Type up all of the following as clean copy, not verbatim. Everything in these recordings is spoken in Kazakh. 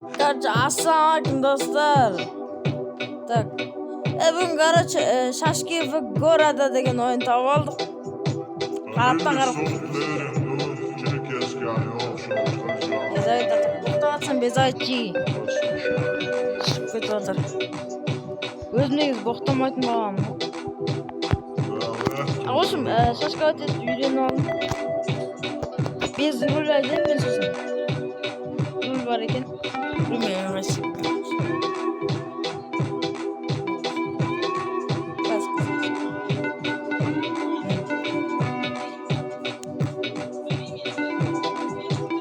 Короче, ассалаумалейкум, достар. Так. Короче, Шашки в города деген oyun tavып алдық. Қараптан қарап. Безайт атып. Тоқтағатсан безайт жи. Шығып кетіп жатыр. Өзім негізі боқтамайтын балам. В общем, Шашка өтеді үйреніп алдым. Без руля дем мен сосын. Руль бар екен. Білмеймін емес.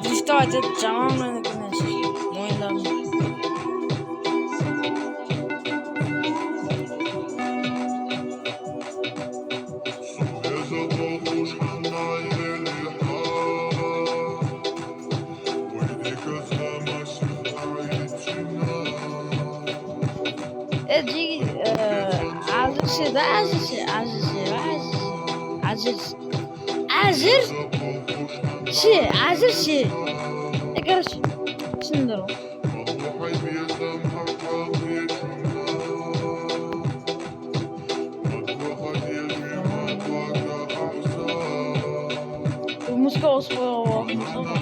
Дрифтовать етіп жаман мен екен. Мойындадым. Азыршы. Короче, түсіндір ғой. Музыка қосып қойған болатын.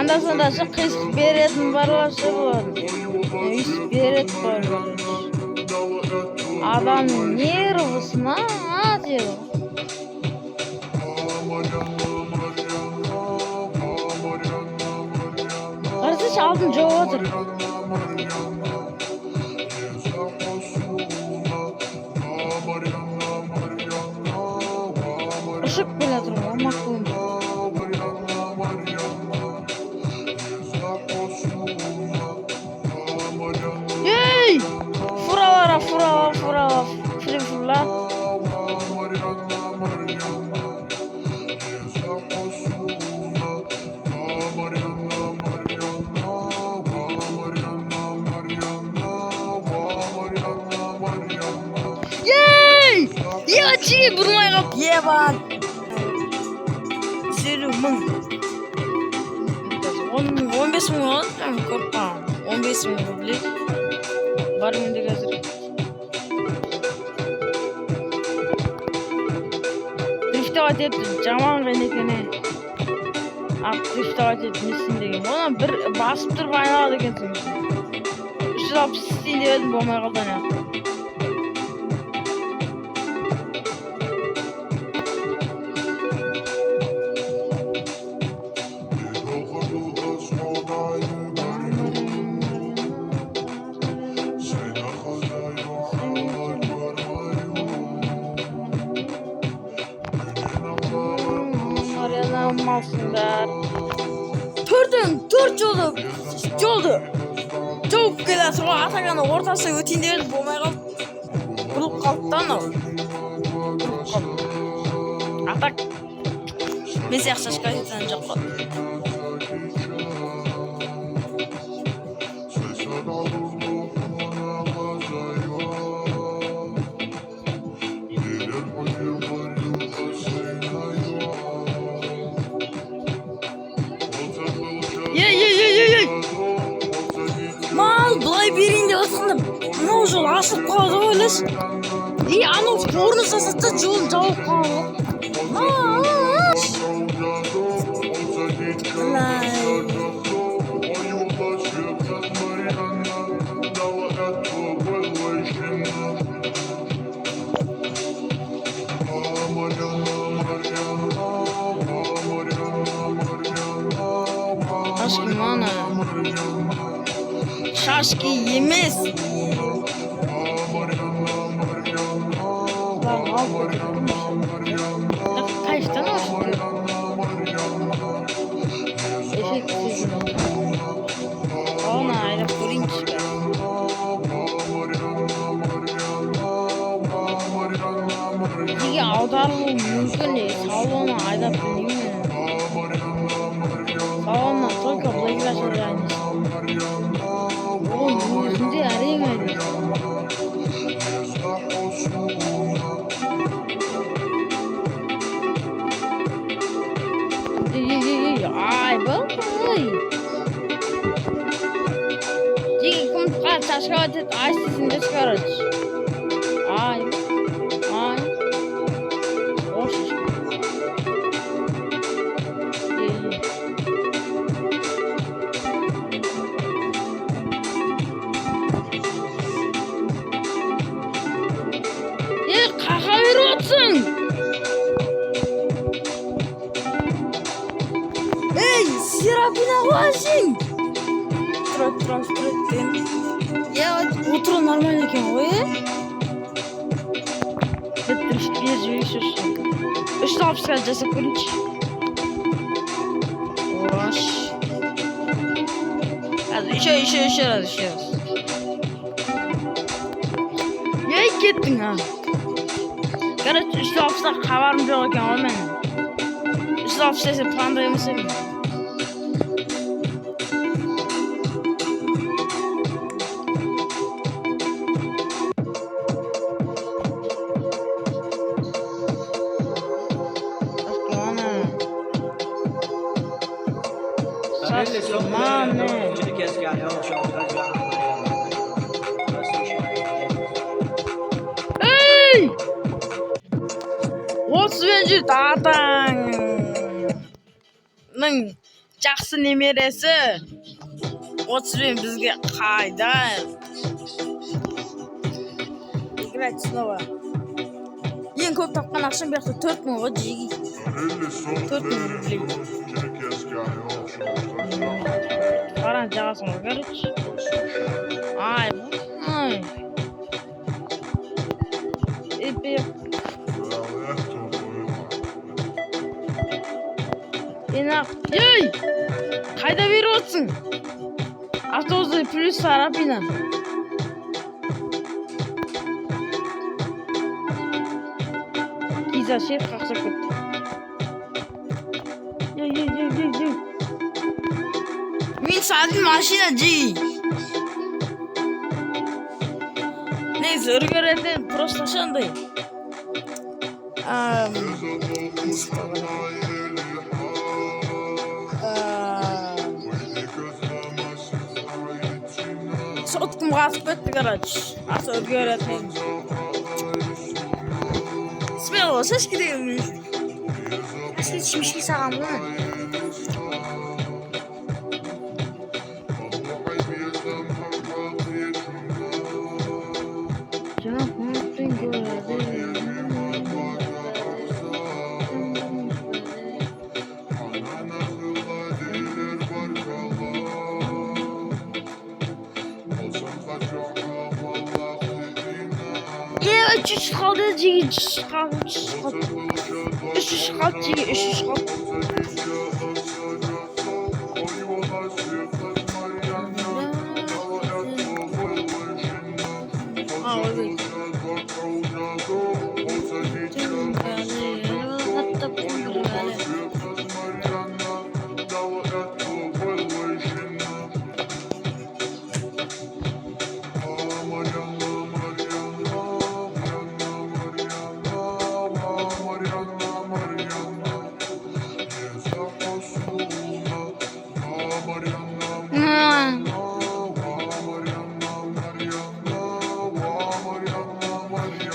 Анда-санда қисық беретін барларшы болады. Үйсіп береді барлар. Адам нервысына деді. Қарсыш алдын жоғы отыр. Ұшып келе тұр, мақұлым. Ей! Фуралара. Фурла. Ей! Ечи, бұрмай қап, ебан! 150 мың. 15 мың олады, көріп 15 мың рублей. Бар менде қазір. Дрифтовать етіп жаман қайын екені. Дрифтовать етіп несін деген. Ona бір басып тұрып айналады екенсің. 360 істейін деп едім, болмай қалды ана. Malsınlar. Төрт жолды жауып келеді. Соға Атағаны ортасы өтейін деп болмай қалды. Бұрылып қалды да анау. Атақ мен сияқты Шашка жеткен жоқ қой. Мал, бұлай берейін деп отқанда мынау жол ашылып қалды ғой ойлашы. Анау орны сасатса жолын жауып қалды. Шашки мана. Шашки емес. Кайфтан ашты. Эффектсіз. Оны айдап көрейінші. Неге аударылуы мүмкін де салонна айдап білмеймін. Салонна только блэкбэшер емес. Ол өзінде әрең айдап. Ай, бұл қой. Неге кімдіға ташқа өтеді, ай істесінде шығарады. Ай. Қақа беріп отырсың. Ей, Серапина қойсың. Тұра. Отыру нормально екен ғой, Бітіршке жүйші. 360-ға жасап көрейінші. Ош. Еще раз. Ей, кеттің, Короче, 360-ға хабарым жоқ екен ғой мен. 360 десе планда емес едім. Ей! 30-ші татаңның жақсы немересі 30 бізге қайда? Играть снова. Ең көп тапқан ақшам бияқты 4.000 ғой жеги. 4.000 рублей. Қаран жағасын ғой, короче. Ай. Епе. Енақ. Ей! Қайда беріп отырсың? Автобусы плюс Сарапина. Киза шет қақсап кетті. Ей. Мен садым машина жи. Neyse, örgöreden prostaşandı. Sotkum kasıp etti garaç. Asıl örgöreden. Smelo, ses gidiyormuş. Nasıl içmiş ki sağlam mı? Üç kaldı, üç kaldı.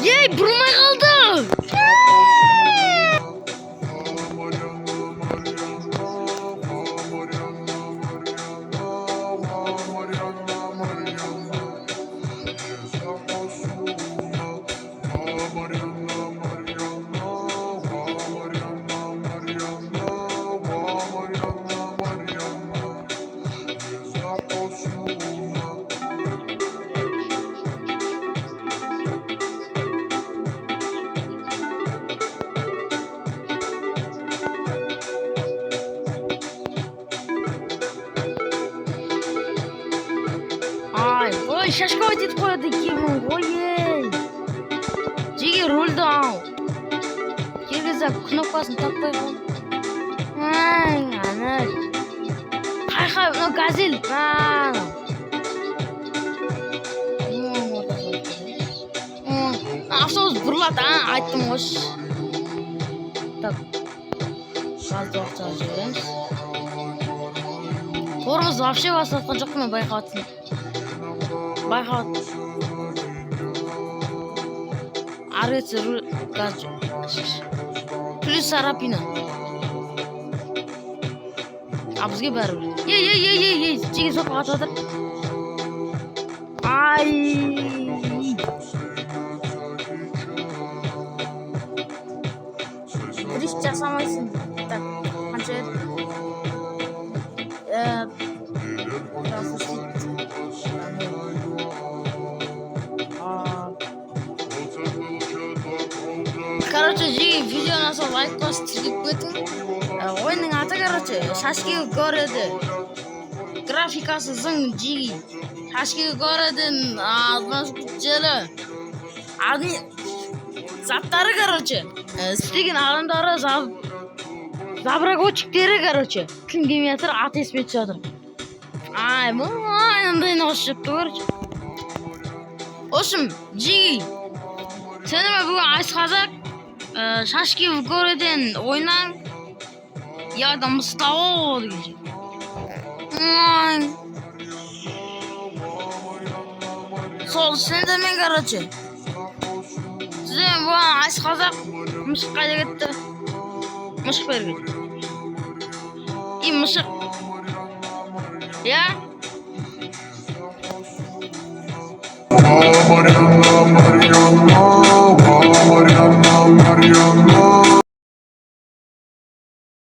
Yey, burnuma kaldı. Ой, шашка өтет қояды екенмін ғой. Жеге рөлді ал. кезде кнопкасын таппай қалдым. Ана. Қай, мынау газель. Автобус бұрылады, айттым ғой. Так. Газды уақытша жібереміз. Торымыз вообще басатқан жоқ, мен байқаватсың. Арғetse газ жоқ. Плюс сарапина. Бізге бәрібір. Ей, жеге соққа қатып жатыр. Ай. Дрифт жасамайсың. Так, қанша еді? Короче, жеге видеоны сол лайк басып тіркеп кетің. Ойынның аты, короче, шашкиге городе. Графикасы зың жеге. Шашкиге городен желі. Заттары, короче. Істеген адамдары забрагочиктері, короче. Кім келмей жатыр, аты есіме түсіп жатыр. Ай, мынандайын қосып жепті, короче. Осым, жеге. Сендерме бүгін Айсқазақ Шашки в городен ойнан. Я там стало деген же. Сол сендермен, короче. Сізден бүгін Айсқазақ Мышық қайда кетті? Мышық бері кетті. И Мышық. Я? Mariana, Mariana, Mariana, Mariana.